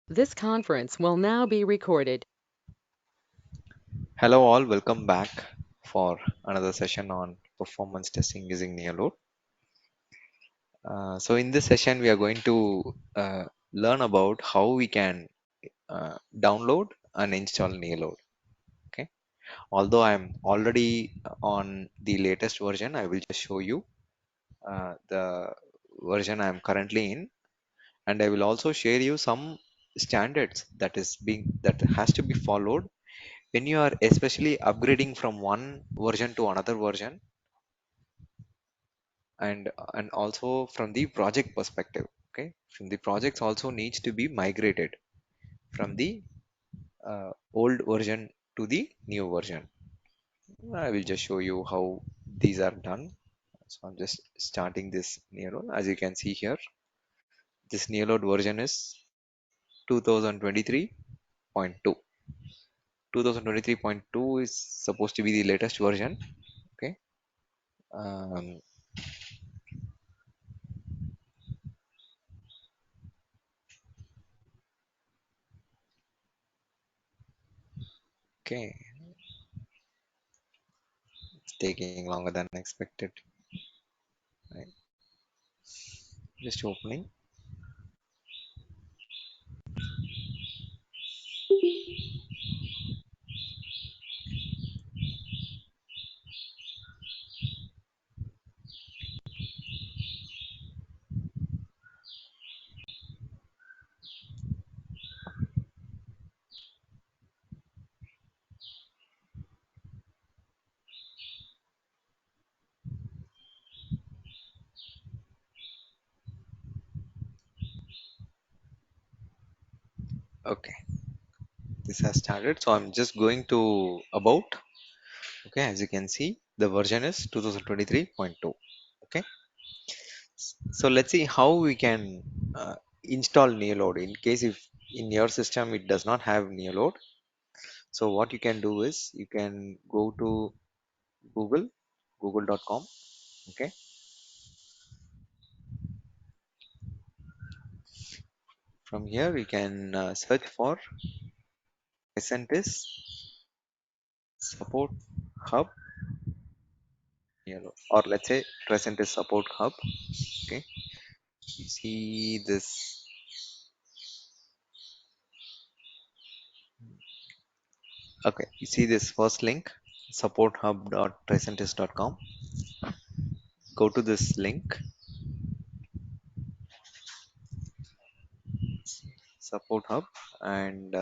This conference will now be recorded. Hello all, welcome back for another session on performance testing using NeoLoad. So in this session, we are going to learn about how we can download and install NeoLoad. Okay. Although I'm already on the latest version, I will just show you the version I'm currently in, and I will also share you some standards that has to be followed when you are especially upgrading from one version to another version, and also from the project perspective. Okay, from the projects also needs to be migrated from the old version to the new version. I will just show you how these are done. So I'm just starting this NeoLoad. As you can see here, this NeoLoad version is 2023.2. 2023.2 is supposed to be the latest version. Okay. um, okay, it's taking longer than expected. Right. Just opening. Okay, this has started, so I'm just going to about. Okay, as you can see, the version is 2023.2. Okay, so let's see how we can install NeoLoad in case if in your system it does not have NeoLoad. So what you can do is you can go to google google.com. Okay, from here you can search for Presentis support hub NeoLoad, or let's say Presentis support hub. Okay, you see this. Okay, you see this first link, supporthub.presentis.com. Go to this link, support hub, and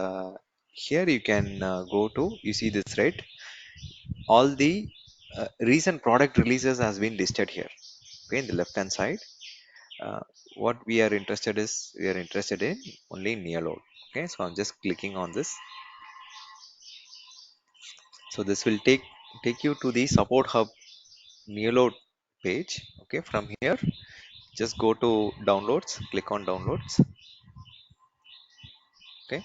here you can go to, you see this, right? All the recent product releases has been listed here. Okay, in the left hand side, uh, what we are interested in only NeoLoad. Okay, so I'm just clicking on this. So this will take you to the support hub NeoLoad page. Okay, from here just go to downloads, click on downloads. Okay,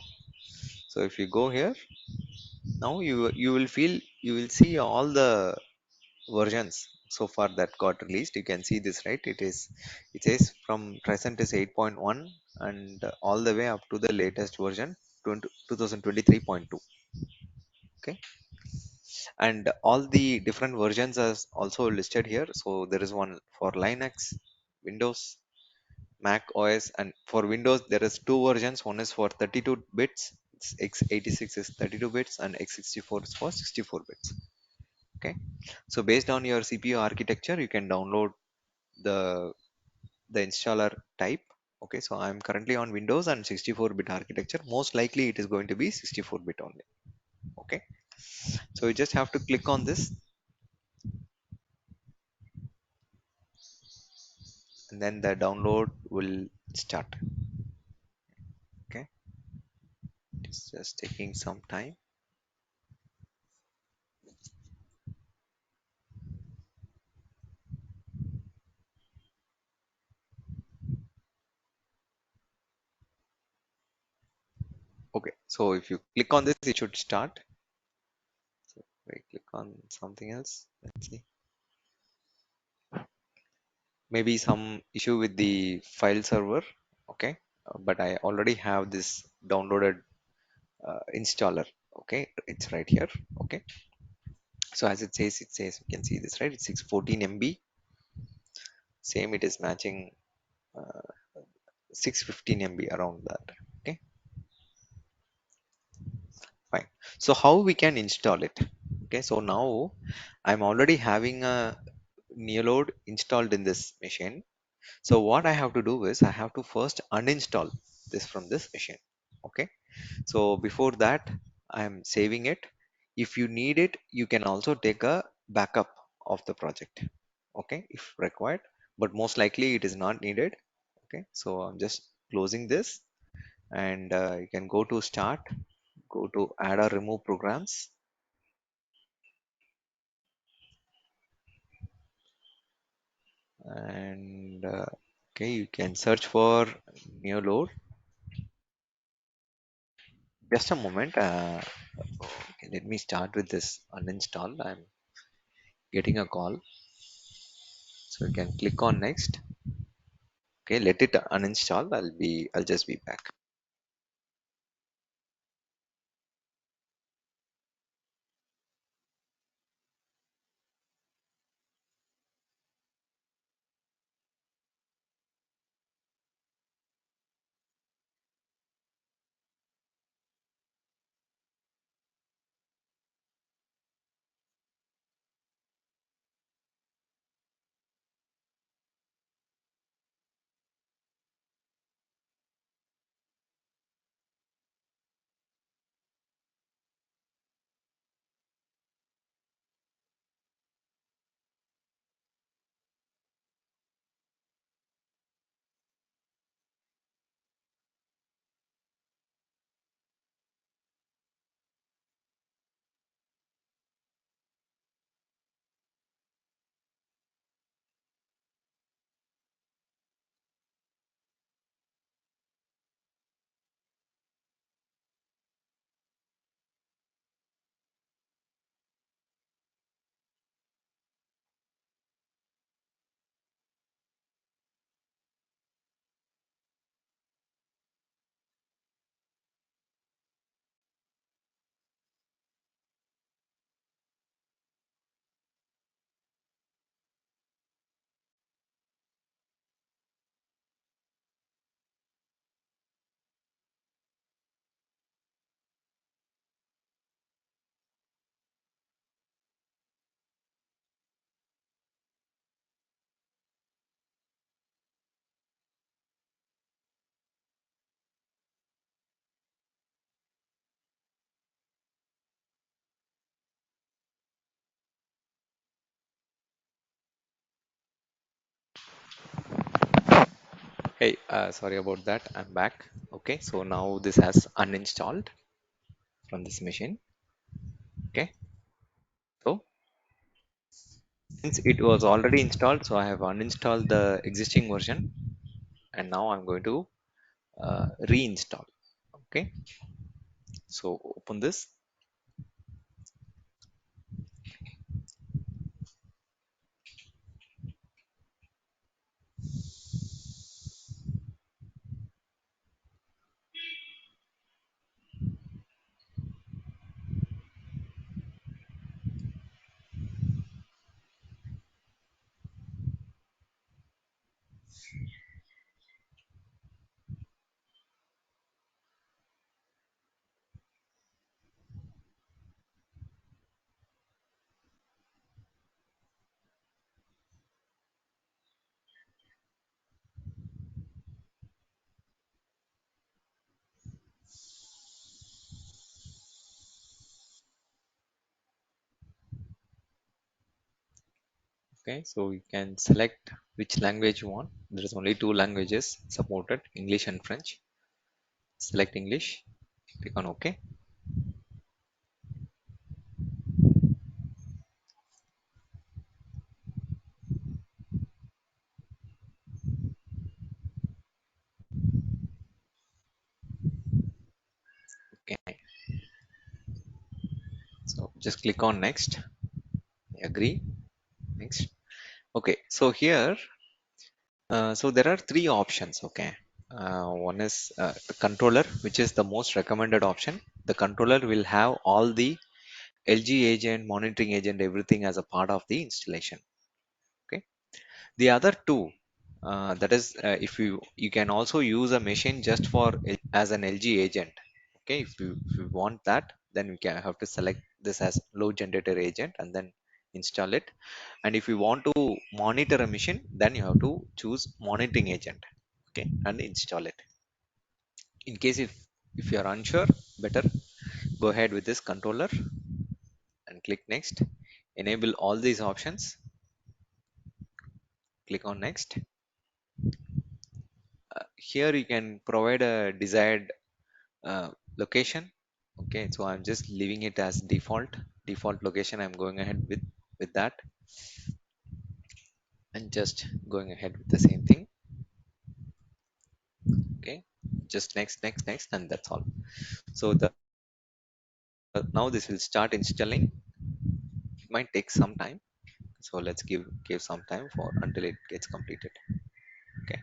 so if you go here, now you will feel, you will see all the versions so far that got released. You can see this, right? It says from present is 8.1 and all the way up to the latest version 2023.2. Okay, and all the different versions are also listed here. So there is one for Linux, Windows, Mac OS, and for Windows there is two versions. One is for 32 bits, x86 is 32 bits, and x64 is for 64 bits. Okay, so based on your CPU architecture you can download the the installer type. Okay, so I'm currently on Windows and 64-bit architecture. Most likely it is going to be 64-bit only. Okay, so you just have to click on this, and then the download will start. Okay, it's just taking some time. Okay, so if you click on this it should start. So if I click on something else, let's see, maybe some issue with the file server. Okay, but I already have this downloaded installer. Okay, it's right here. Okay, so as it says you can see this, right? It's 614 MB. Same, it is matching uh, 615 MB around that. Okay, fine. So how we can install it? Okay, so now I'm already having a NeoLoad installed in this machine. So what I have to do is I have to first uninstall this from this machine. Okay, so before that I'm saving it. If you need it, you can also take a backup of the project. Okay, if required, but most likely it is not needed. Okay, so I'm just closing this, and you can go to start, go to add or remove programs, and okay, you can search for NeoLoad. Just a moment. Okay, let me start with this uninstall. I'm getting a call, so you can click on next. Okay, let it uninstall. I'll just be back. Hey, sorry about that. I'm back. Okay, so now this has uninstalled from this machine. Okay, so since it was already installed, so I have uninstalled the existing version, and now I'm going to reinstall. Okay, so open this. Okay, so you can select which language you want. There is only two languages supported, English and French. Select English, click on OK. Okay, so just click on next, agree, next. Okay, so here, so there are three options. Okay, One is the controller, which is the most recommended option. The controller will have all the LG agent, monitoring agent, everything as a part of the installation. Okay. The other two, that is, if you can also use a machine just for as an LG agent. Okay, if you want that, then you can have to select this as load generator agent and then install it. And if you want to monitor a machine, then you have to choose monitoring agent. Okay, and install it. In case if you are unsure, better go ahead with this controller and click next. Enable all these options. Click on next. Here you can provide a desired uh, location. Okay, so I'm just leaving it as default location. I'm going ahead with that and just going ahead with the same thing. Okay, just next, and that's all. So the now this will start installing. It might take some time, so let's give some time for until it gets completed. Okay.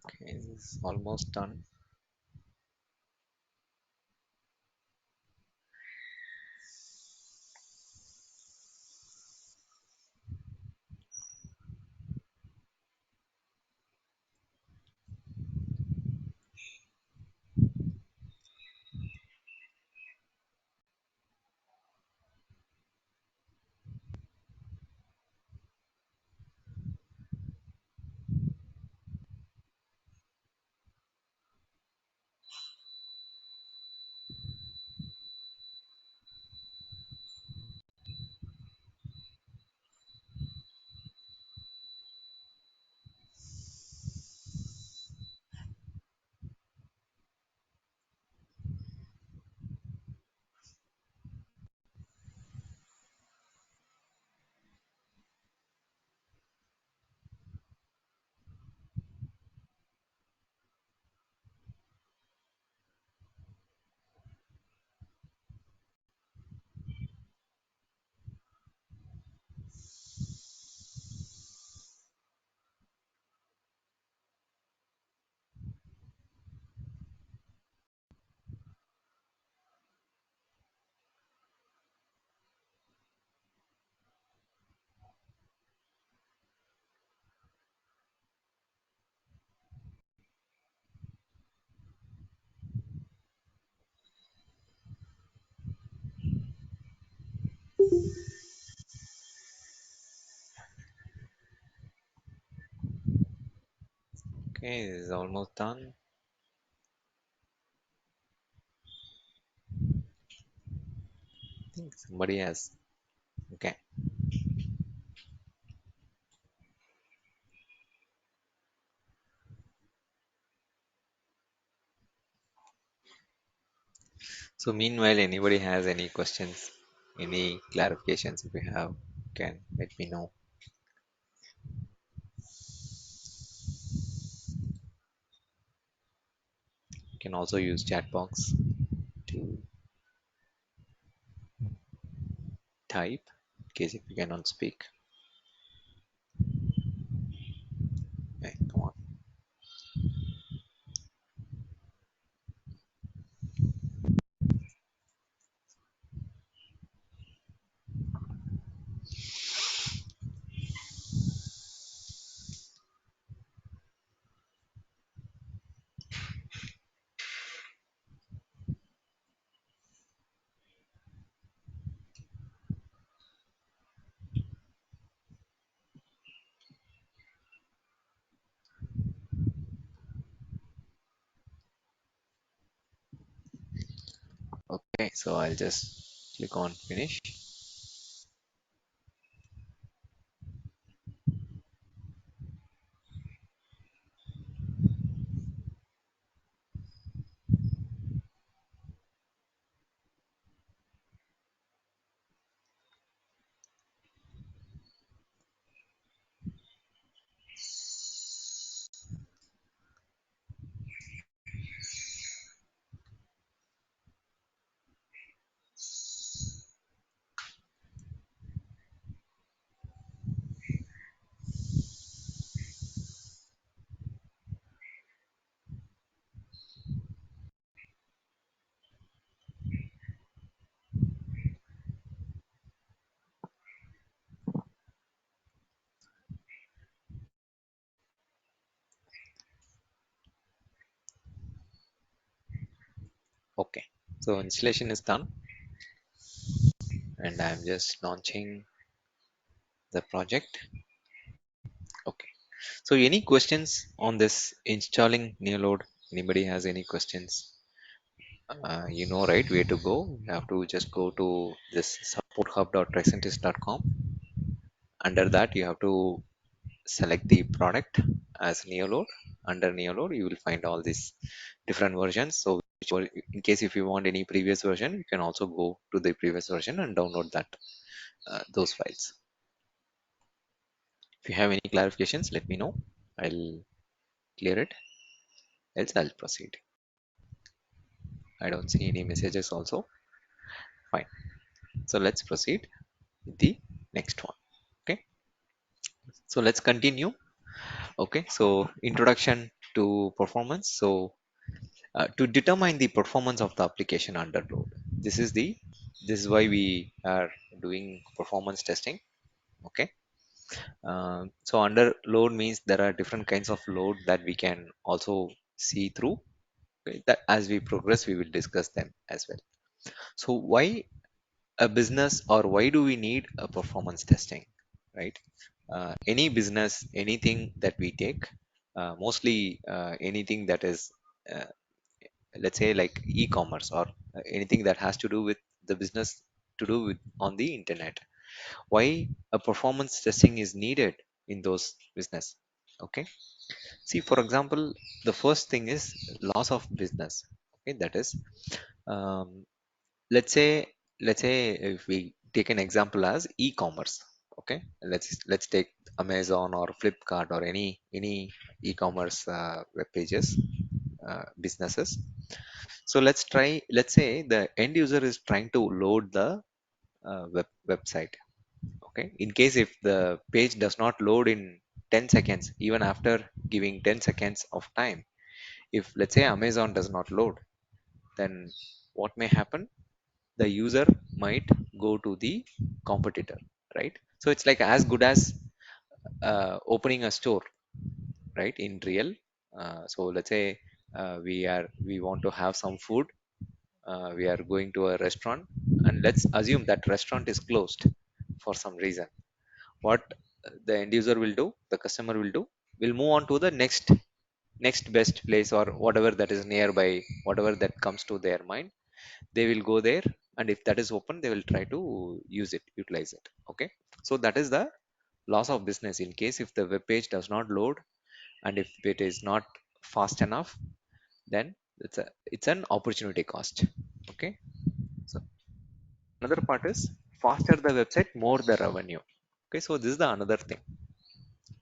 Okay, this is almost done. Okay, this is almost done. I think somebody has. Okay, so meanwhile, anybody has any questions, any clarifications, if you have, can let me know. You can also use chat box to type in case if you cannot speak. Okay, come on. Okay, so I'll just click on finish. Okay, so installation is done and I'm just launching the project. Okay, so any questions on this installing NeoLoad? Anybody has any questions? You know, right, where to go. You have to just go to this supporthub.tricentis.com. Under that, you have to select the product as NeoLoad. Under NeoLoad, you will find all these different versions. So, in case if you want any previous version, you can also go to the previous version and download that those files. If you have any clarifications, let me know. I'll clear it. Else, I'll proceed. I don't see any messages also. Fine. So let's proceed with the next one. Okay. So let's continue. Okay. So introduction to performance. So to determine the performance of the application under load, this is the this is why we are doing performance testing. Okay. So under load means there are different kinds of load that we can also see through. Okay, that as we progress, we will discuss them as well. So why a business or why do we need a performance testing, right? Any business, anything that we take, mostly anything that is, uh, let's say, like e-commerce or anything that has to do with the business to do with on the internet. Why a performance testing is needed in those business? Okay. See, for example, the first thing is loss of business. Okay, that is, um, let's say if we take an example as e-commerce. Okay, let's take Amazon or Flipkart or any e-commerce web pages, businesses. So let's say the end user is trying to load the website. Okay, in case if the page does not load in 10 seconds, even after giving 10 seconds of time, if let's say Amazon does not load, then what may happen? The user might go to the competitor, right? So it's like as good as opening a store, right, in real. So let's say we want to have some food. We are going to a restaurant, and let's assume that restaurant is closed for some reason. What the end user will do, the customer will do, will move on to the next next best place or whatever that is nearby, whatever that comes to their mind, they will go there, and if that is open they will try to use it, utilize it. Okay, so that is the loss of business in case if the web page does not load, and if it is not fast enough, then it's an opportunity cost. Okay, so another part is faster the website, more the revenue. Okay, so this is the another thing.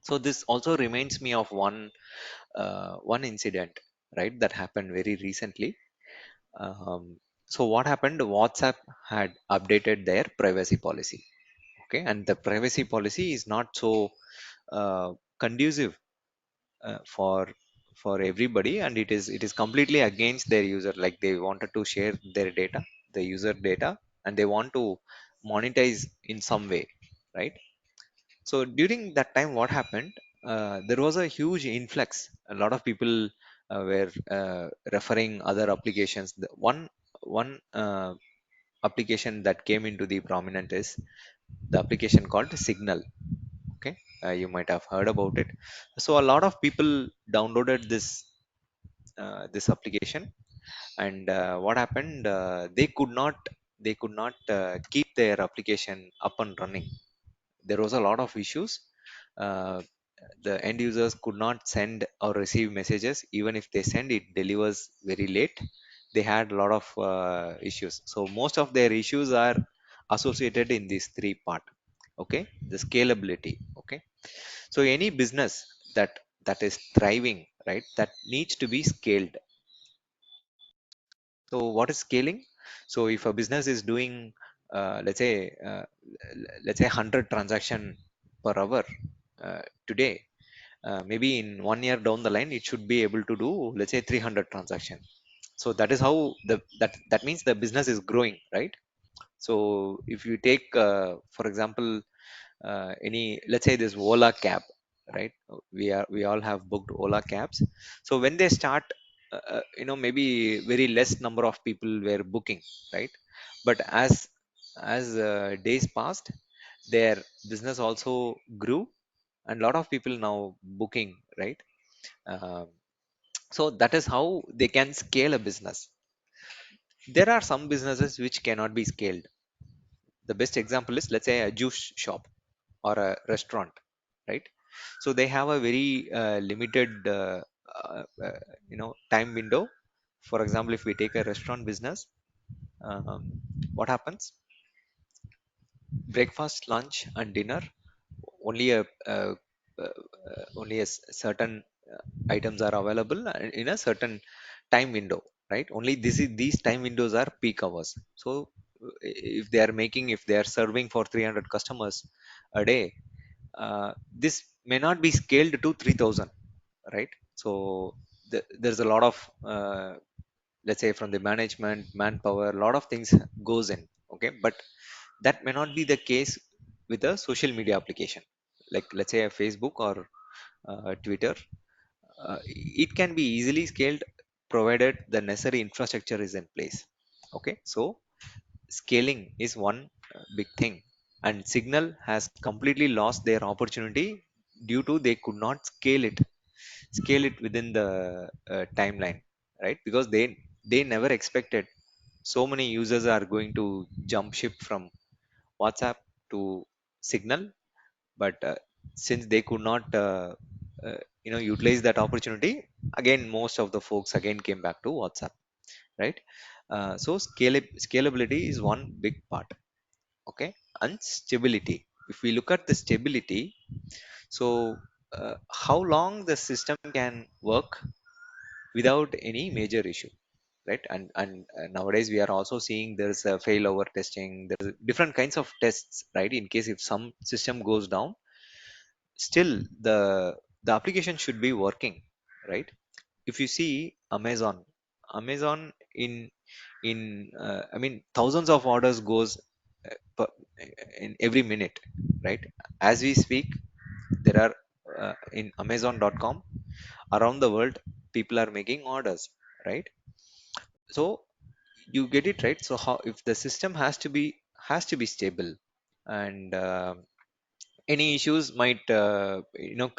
So this also reminds me of one incident, right, that happened very recently. So what happened, WhatsApp had updated their privacy policy. Okay, and the privacy policy is not so conducive for everybody, and it is completely against their user. Like they wanted to share their data, the user data, and they want to monetize in some way, right? So during that time what happened, there was a huge influx. A lot of people were referring other applications. The one application that came into the prominent is the application called Signal. Okay, you might have heard about it. So a lot of people downloaded this application, and what happened, they could not keep their application up and running. There was a lot of issues. uh, the end users could not send or receive messages. Even if they send, it delivers very late. They had a lot of issues. So most of their issues are associated in these three part. Okay, the scalability. Okay, so any business that is thriving, right, that needs to be scaled. So what is scaling? So if a business is doing let's say 100 transaction per hour today, maybe in 1 year down the line it should be able to do, let's say, 300 transaction. So that is how that means the business is growing, right? So if you take for example, any, let's say, this Ola cab, right? We all have booked Ola cabs. So when they start, maybe very less number of people were booking, right? But as days passed, their business also grew, and a lot of people now booking, right? Um, so that is how they can scale a business. There are some businesses which cannot be scaled. The best example is, let's say, a juice shop or a restaurant, right? So they have a very limited time window. For example, if we take a restaurant business, um, what happens? Breakfast, lunch, and dinner, only certain items are available in a certain time window, right? Only these time windows are peak hours. So if they are serving for 300 customers a day, this may not be scaled to 3000, right? So there's a lot of let's say, from the management, manpower, a lot of things goes in. Okay, but that may not be the case with a social media application, like, let's say, a Facebook or Twitter. It can be easily scaled provided the necessary infrastructure is in place. Okay, so scaling is one big thing, and Signal has completely lost their opportunity due to they could not scale it within the timeline, right? Because they never expected so many users are going to jump ship from WhatsApp to Signal. But since they could not utilize that opportunity, again most of the folks again came back to WhatsApp, right? So scalability is one big part. Okay, and stability. If we look at the stability, so how long the system can work without any major issue, right? And nowadays we are also seeing there's a failover testing. There's different kinds of tests, right? In case if some system goes down, still the application should be working, right? If you see Amazon, in I mean, thousands of orders goes per, in every minute, right? As we speak, there are in Amazon.com, around the world, people are making orders, right? So you get it, right? So how, if the system has to be stable, and any issues might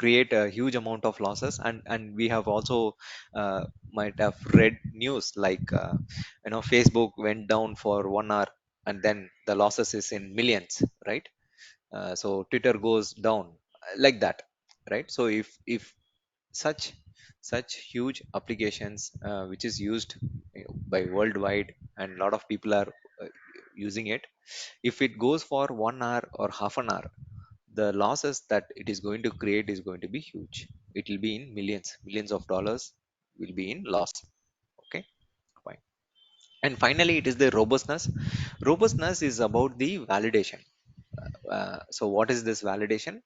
create a huge amount of losses. And we have also might have read news like Facebook went down for 1 hour, and then the losses is in millions, right? So Twitter goes down, like that, right? So if such such huge applications which is used by worldwide, and a lot of people are uh, using it, if it goes for 1 hour or half an hour, the losses that it is going to create is going to be huge. It will be in millions of dollars will be in loss. Okay, fine. And finally, it is the robustness. Robustness is about the validation. So what is this validation?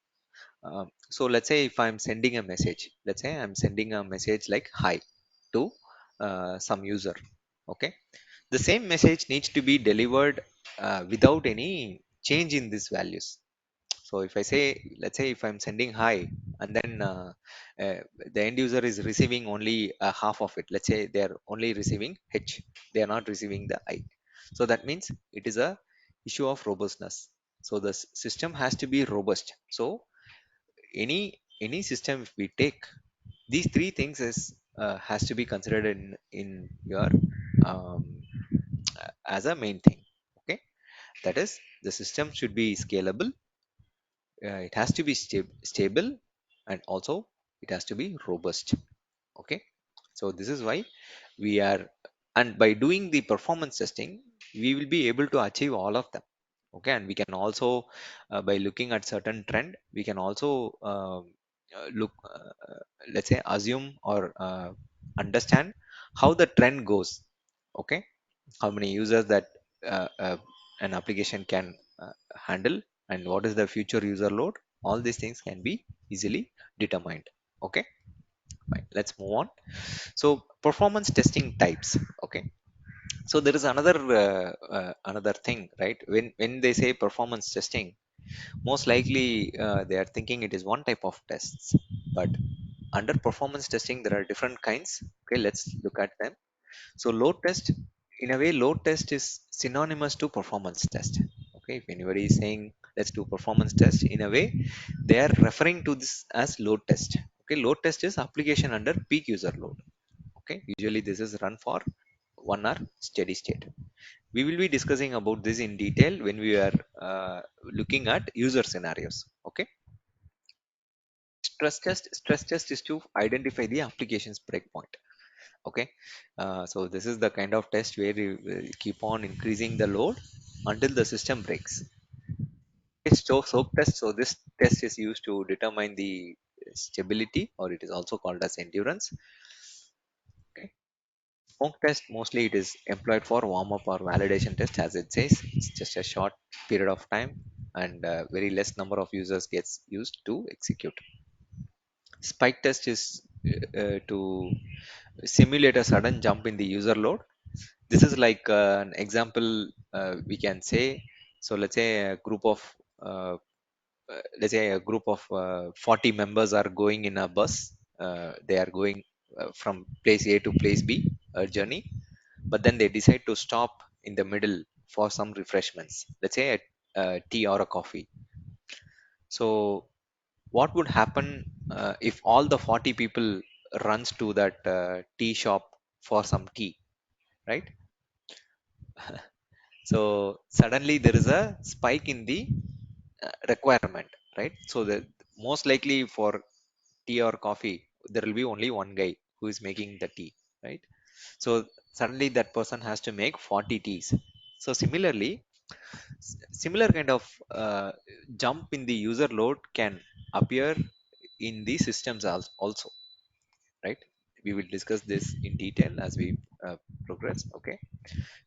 So let's say if I'm sending a message, let's say I'm sending a message like hi to some user. Okay, the same message needs to be delivered without any change in these values. So if I say, let's say if I'm sending hi, and then uh, the end user is receiving only half of it, let's say they're only receiving h, they are not receiving the I. So that means it is a issue of robustness. So the system has to be robust. So any system if we take, these three things is has to be considered in your um, as a main thing. Okay, that is, the system should be scalable, it has to be stable, and also it has to be robust. Okay, so this is why we are, and by doing the performance testing, we will be able to achieve all of them. Okay, and we can also by looking at certain trend, we can also look let's say assume or understand how the trend goes. Okay, how many users that an application can handle, and what is the future user load. All these things can be easily determined. Okay, fine, let's move on. So performance testing types. Okay, so there is another thing, right? When they say performance testing, most likely they are thinking it is one type of tests. But under performance testing there are different kinds. Okay, let's look at them. So load test, in a way, load test is synonymous to performance test. Okay, if anybody is saying let's do performance test, in a way they are referring to this as load test. Okay, load test is application under peak user load. Okay, usually this is run for 1 hour steady state. We will be discussing about this in detail when we are looking at user scenarios. Okay, stress test is to identify the application's breakpoint. Okay, so this is the kind of test where you keep on increasing the load until the system breaks. It's soak test. So this test is used to determine the stability, or it is also called as endurance. Okay, smoke test, mostly it is employed for warm up or validation test. As it says, it's just a short period of time, and very less number of users gets used to execute. Spike test is to simulate a sudden jump in the user load. This is like an example we can say. So uh, let's say a group of 40 members are going in a bus. They are going from place A to place B, a journey, but then they decide to stop in the middle for some refreshments, let's say a tea or a coffee. So what would happen if all the 40 people runs to that tea shop for some tea, right? So suddenly there is a spike in the requirement, right? So the most likely for tea or coffee, there will be only one guy who is making the tea, right? So suddenly that person has to make 40 teas. So similarly, similar kind of jump in the user load can appear in the systems also, right? We will discuss this in detail as we progress. Okay,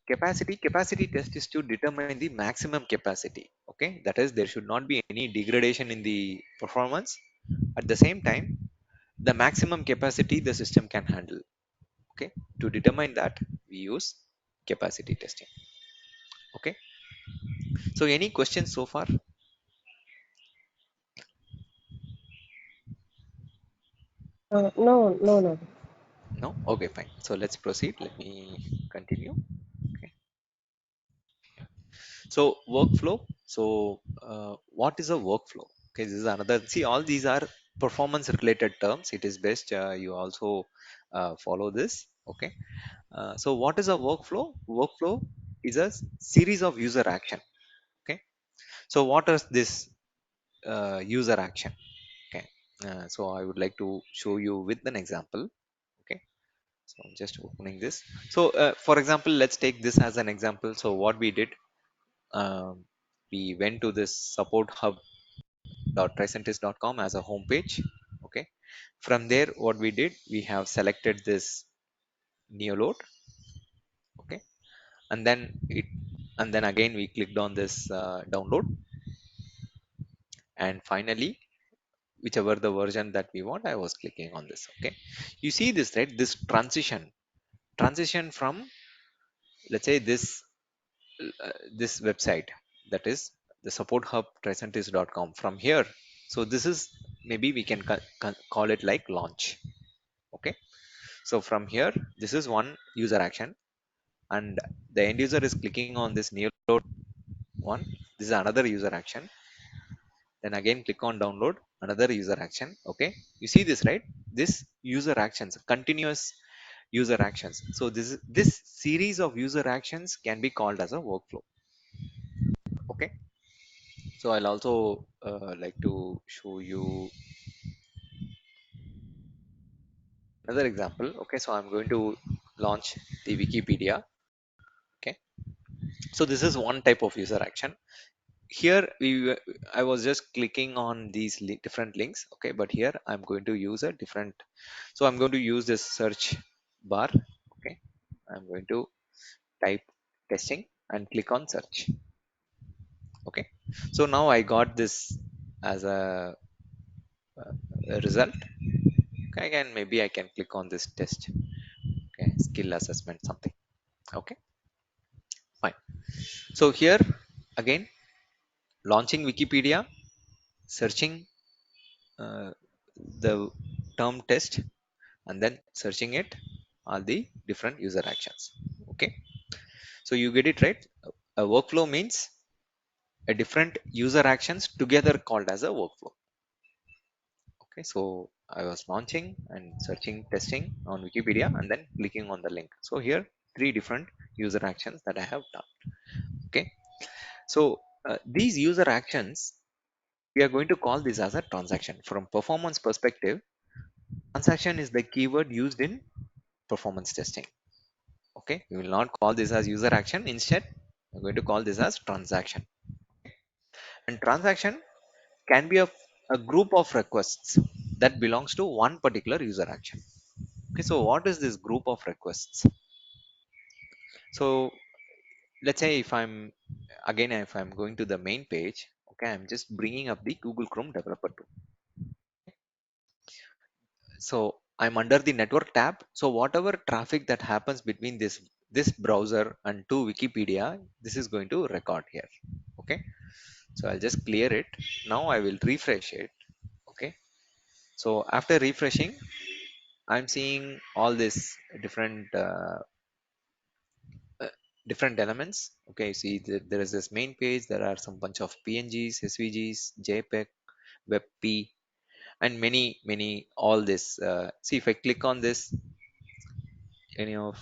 capacity test is to determine the maximum capacity. Okay, that is, there should not be any degradation in the performance. At the same time, the maximum capacity the system can handle. Okay, to determine that, we use capacity testing. Okay, so any questions so far? No, no, no. No, okay, fine. So let's proceed. Let me continue. Okay, so workflow. So what is a workflow? Okay, this is another. See, all these are performance related terms. It is best you also follow this. Okay. So what is a workflow? Workflow is a series of user action. Okay. So what is this user action? Okay. So I would like to show you with an example. Okay. So I'm just opening this. So for example, let's take this as an example. So what we did, um, we went to this support hub.tricentis.com as a home page. Okay. From there, what we did, we have selected this NeoLoad. Okay. And then it, and then again we clicked on this download, and finally whichever the version that we want, I was clicking on this. Okay. You see this, right? This transition from, let's say, this website, that is the support hub tricentis.com. From here, so this is, maybe we can call it like launch. Okay. So from here, this is one user action, and the end user is clicking on this new load one. This is another user action. Then again click on download, another user action. Okay. You see this, right? This user actions, continuous user actions. So this series of user actions can be called as a workflow. Okay. So I'll also like to show you another example. Okay. So I'm going to launch the Wikipedia. Okay. So this is one type of user action. Here I was just clicking on these different links. Okay. But here I'm going to use a different, so I'm going to use this search bar. Okay. I'm going to type testing and click on search. Okay. So now I got this as a result. Okay, again maybe I can click on this test. Okay, skill assessment something. Okay, fine. So here again, launching Wikipedia, searching uh, the term test, and then searching it, all the different user actions. Okay. So you get it, right? A workflow means a different user actions together called as a workflow. Okay. So I was launching and searching testing on Wikipedia and then clicking on the link. So here three different user actions that I have done. Okay. So these user actions, we are going to call this as a transaction. From performance perspective, transaction is the keyword used in performance testing. Okay, we will not call this as user action. Instead, we're going to call this as transaction. And transaction can be a group of requests that belongs to one particular user action. Okay, so what is this group of requests? So let's say if I'm, again, if I'm going to the main page, okay, I'm just bringing up the Google Chrome developer tool. So I'm under the network tab. So whatever traffic that happens between this browser and to Wikipedia, this is going to record here. Okay. So I'll just clear it. Now I will refresh it. Okay. So after refreshing, I'm seeing all this different uh, different elements. Okay. See, there is this main page. There are some bunch of PNGs, SVGs, JPEG, WebP, and many all this. See, if I click on this, any of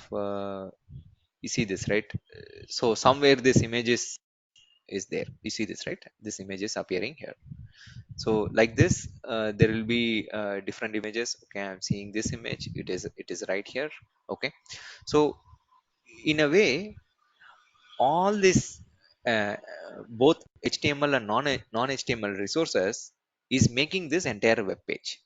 you see this, right? So somewhere this image is there. You see this, right? This image is appearing here. So like this, there will be different images. Okay, I'm seeing this image. It is right here. Okay. So in a way, all this both HTML and non HTML resources is making this entire web page.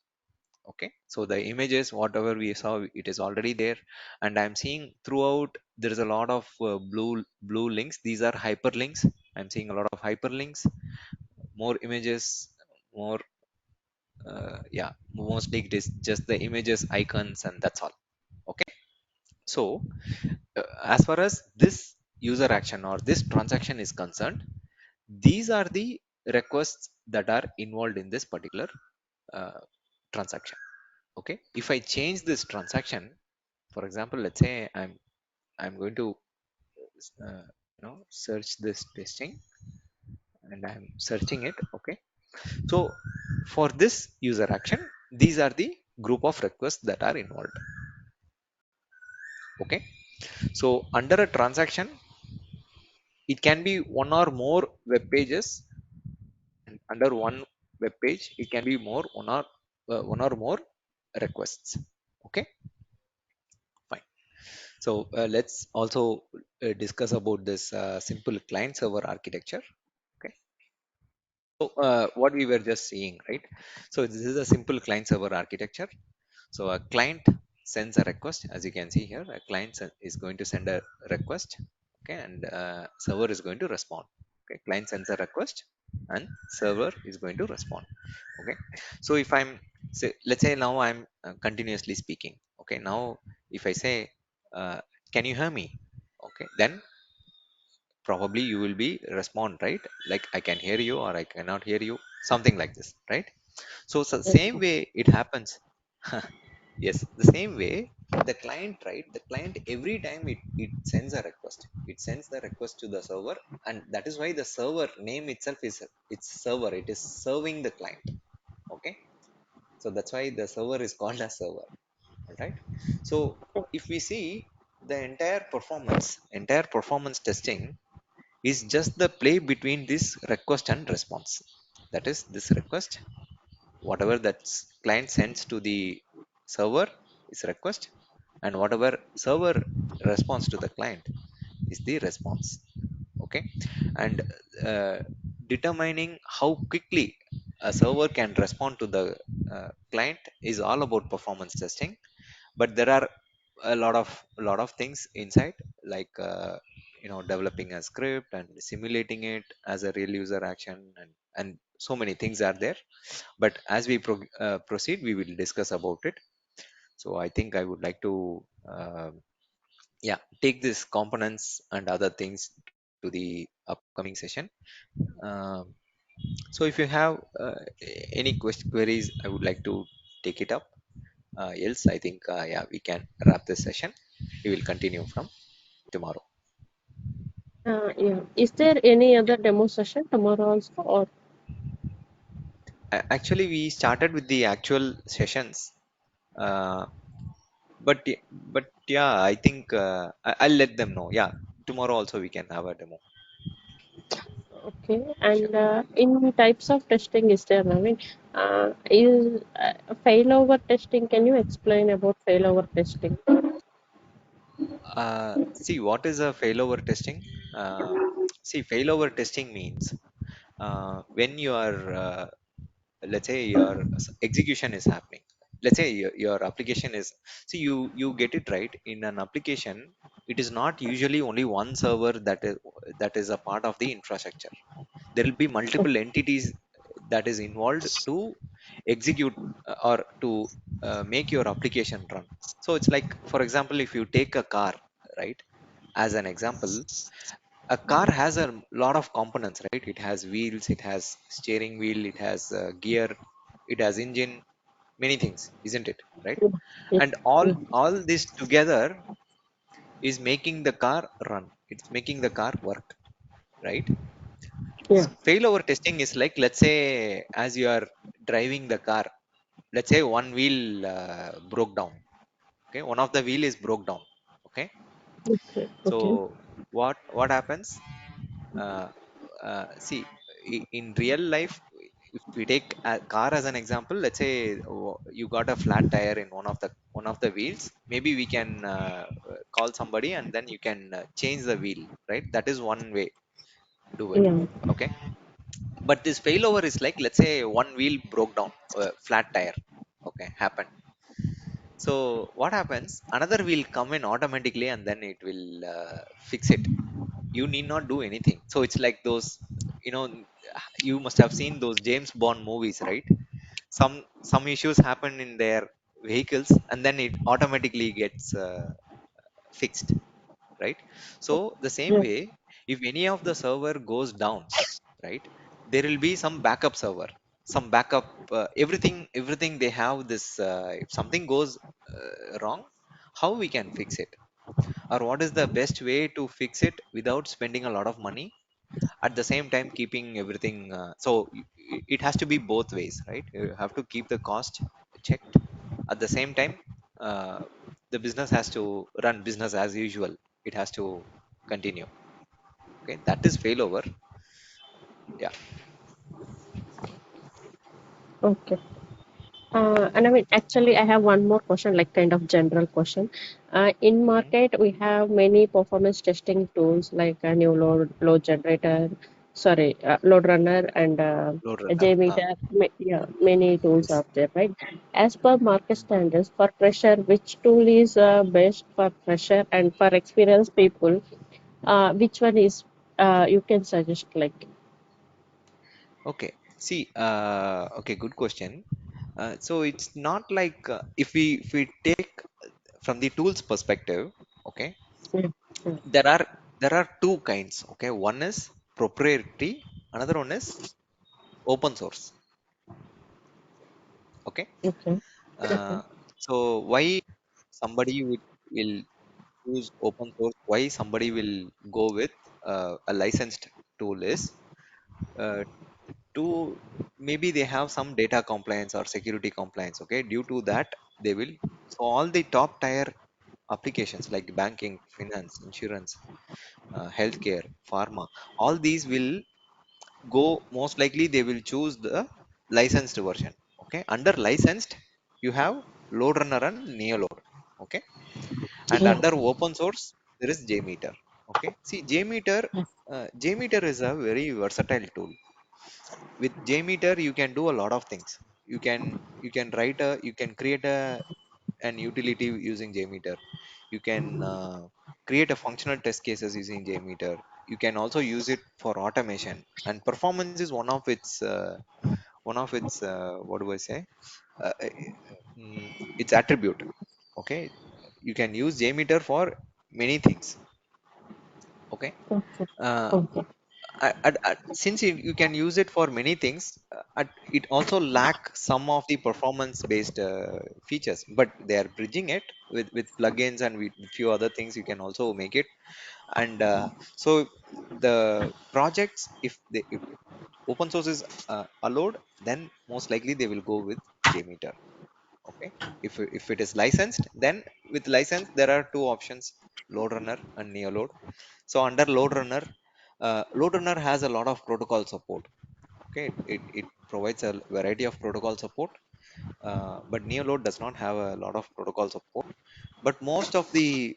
Okay. So the images, whatever we saw, it is already there, and I'm seeing throughout there is a lot of blue links. These are hyperlinks. I'm seeing a lot of hyperlinks, more images, more yeah, mostly it is just the images, icons, and that's all. Okay. So as far as this user action or this transaction is concerned, these are the requests that are involved in this particular uh, transaction. Okay. If I change this transaction, for example, let's say I'm going to search this testing, and I'm searching it. Okay. So for this user action, these are the group of requests that are involved. Okay. So under a transaction, it can be one or more web pages, and under one web page it can be one or more requests. Okay, fine. So let's also discuss about this simple client server architecture. Okay, so what we were just seeing, right? So this is a simple client server architecture. So a client sends a request. As you can see here, a client is going to send a request. Okay, and server is going to respond. Okay, client sends a request and server is going to respond. Okay, so if I'm say, let's say now I'm continuously speaking. Okay, now if I say, uh, can you hear me? Okay, then probably you will be respond, right? Like I can hear you or I cannot hear you, something like this, right? So Yes, same sir. way it happens. Yes, the same way the client, right? The client every time it sends a request, it sends the request to the server, and that is why the server name itself is it's server. It is serving the client. Okay, so that's why the server is called a server. All right. So if we see the entire performance testing is just the play between this request and response. That is this request, whatever that client sends to the server is request, and whatever server responds to the client is the response. Okay, and uh, determining how quickly a server can respond to the client is all about performance testing. But there are a lot of things inside, like developing a script and simulating it as a real user action, and so many things are there. But as we proceed, we will discuss about it. So I think I would like to yeah, take these components and other things to the upcoming session. um, so if you have any queries, I would like to take it up. Else I think yeah, we can wrap this session. We will continue from tomorrow. Yeah. Is there any other demo session tomorrow also, or Actually we started with the actual sessions, uh, but yeah, I think I'll let them know. Yeah, tomorrow also we can have a demo. okay? Sure. And in types of testing, is there? I mean, is failover testing? Can you explain about failover testing? See, what is a failover testing? Uh, See, failover testing means when you are, let's say, your execution is happening. Let's say your application is. See, you get it right. In an application, it is not usually only one server that is a part of the infrastructure. There will be multiple entities that is involved to execute or to make your application run. So it's like, for example, if you take a car, right, as an example, a car has a lot of components, right? It has wheels, it has steering wheel, it has gear, it has engine, many things, isn't it, right? Yeah. Yes. And all Yeah. all this together is making the car run, it's making the car work, right? Yeah. Failover testing is like, let's say, as you are driving the car, let's say one wheel broke down. Okay, one of the wheel is broke down. Okay, Okay. so Okay. what happens? uh, See, in real life, if we take a car as an example, let's say you got a flat tire in one of the wheels. Maybe we can call somebody and then you can change the wheel, right? That is one way to do it. Yeah. Okay, but this failover is like, let's say one wheel broke down, flat tire, okay, happened. So what happens, another will come in automatically and then it will fix it. You need not do anything. So it's like those, you know you must have seen those James Bond movies, right? Some issues happen in their vehicles and then it automatically gets fixed, right? So the same Yeah. way, if any of the server goes down, right, there will be some backup server, some backup, everything they have this, if something goes wrong, how we can fix it, or what is the best way to fix it without spending a lot of money. at the same time keeping everything it has to be both ways, right? You have to keep the cost checked. At the same time, uh, the business has to run business as usual. It has to continue. Okay, that is failover. Yeah. Okay. And I mean, actually, I have one more question, like kind of general question. In Hmm. market, we have many performance testing tools like a new load generator, sorry, load runner and Load a runner. Jmeter. Yeah, many tools Yes. are there, right? As per market Mm. standards, for fresher, which tool is best for fresher and for experienced people? Which one is you can suggest like? Okay. See, okay, good question. So it's not like if we take from the tools perspective, okay, Yeah, yeah, there are two kinds. Okay, one is proprietary, another one is open source. Okay. okay, okay, Uh, so why somebody will choose open source? Why somebody will go with a licensed tool is uh, to maybe they have some data compliance or security compliance. Okay, due to that they will. So all the top tier applications like banking, finance, insurance, healthcare, pharma, all these will go, most likely they will choose the licensed version. Okay, under licensed you have load runner and neoload. Okay, and yeah, under open source there is Jmeter. Okay, see Jmeter, Jmeter is a very versatile tool. With Jmeter you can do a lot of things. You can write a, you can create an utility using Jmeter. You can create a functional test cases using Jmeter. You can also use it for automation, and performance is one of its what do I say, uh, uh, its attribute. Okay, you can use Jmeter for many things. Okay. okay, uh, okay, since you can use it for many things, it also lack some of the performance based features, but they are bridging it with plugins and with few other things. You can also make it. And so the projects, if open source is allowed, then most likely they will go with Jmeter. Okay, if it is licensed, then with license there are two options: load runner and neoload. So under load runner, load runner has a lot of protocol support. Okay, it provides a variety of protocol support, but neoload does not have a lot of protocol support. But most of the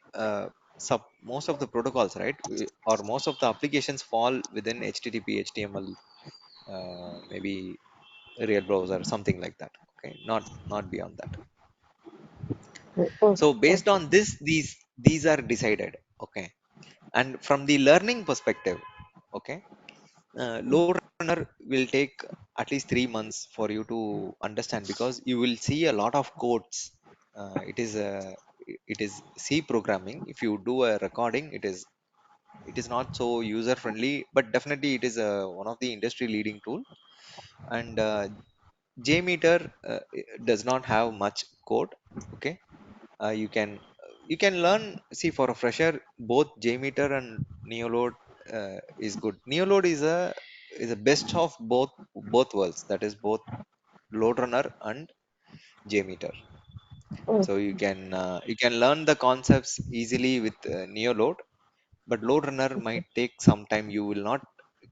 protocols, right, or most of the applications fall within HTTP, HTML, maybe real browser, something like that. Okay, not beyond that. okay, So based okay. on this, these are decided. Okay, and from the learning perspective, okay, load runner will take at least 3 months for you to understand, because you will see a lot of codes. It is C programming. If you do a recording, it is not so user friendly, but definitely it is one of the industry leading tool. And JMeter does not have much code. Okay, you can learn. See, for a fresher, both Jmeter and Neoload is good. Neoload is a best of both worlds, that is both load runner and Jmeter. Oh, So you can learn the concepts easily with Neoload, but load runner might take some time. You will not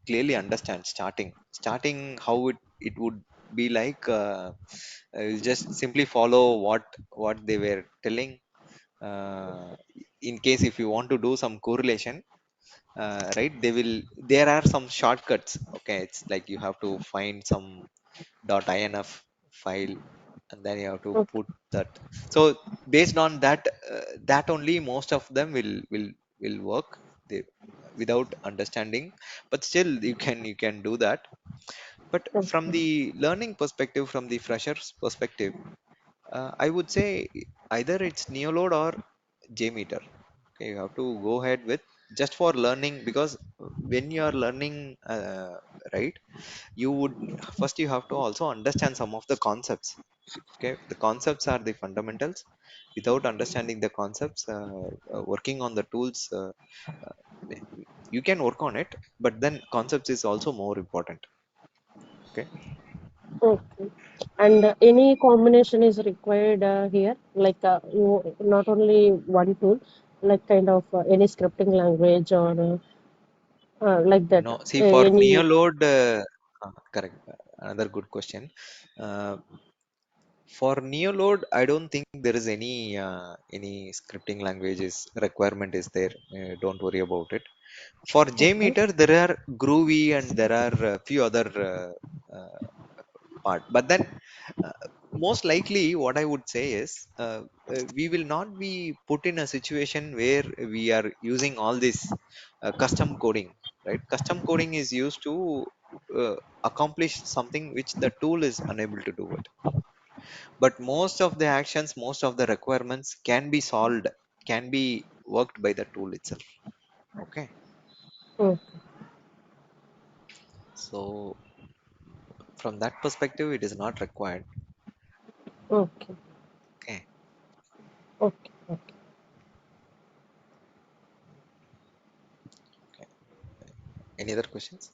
clearly understand starting how it would be like. You just simply follow what they were telling. uh, in case if you want to do some correlation, right, there are some shortcuts. Okay, it's like you have to find some .inf file, and then you have to okay, put that. So based on that, that only most of them will work, they, without understanding. But still you can do that. But from okay, the learning perspective, from the freshers perspective, I would say either it's Neoload or Jmeter. Okay, you have to go ahead with just for learning, because when you are learning, right, you would first you have to also understand some of the concepts. Okay, the concepts are the fundamentals. Without understanding the concepts, working on the tools, You can work on it, but then concepts is also more important. Okay. Okay. And any combination is required here, like you not only one tool, like kind of any scripting language or like that. No, see, for Any. NeoLoad, correct. Another good question. Uh, for NeoLoad, I don't think there is any scripting languages requirement is there. Don't worry about it. For Okay. Jmeter, there are Groovy and there are a few other part. But then, uh, most likely, what I would say is we will not be put in a situation where we are using all this custom coding, right? Custom coding is used to accomplish something which the tool is unable to do it. But most of the actions, most of the requirements can be solved, can be worked by the tool itself. Okay. Okay. So from that perspective, it is not required. Okay. Okay. Okay. Okay. Okay. Any other questions?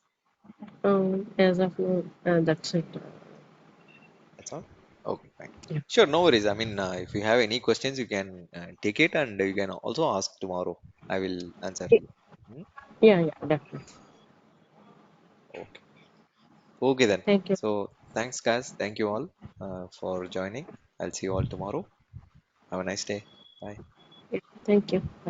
As of now, that's it. That's all. Okay, fine. Yeah. Sure, no worries. I mean, if you have any questions, you can take it and you can also ask tomorrow. I will answer you. Hmm? Yeah. Yeah. Definitely. Okay. Okay, then. Thank you. So, thanks, guys. Thank you all for joining. I'll see you all tomorrow. Have a nice day. Bye. Yeah. Thank you. Bye.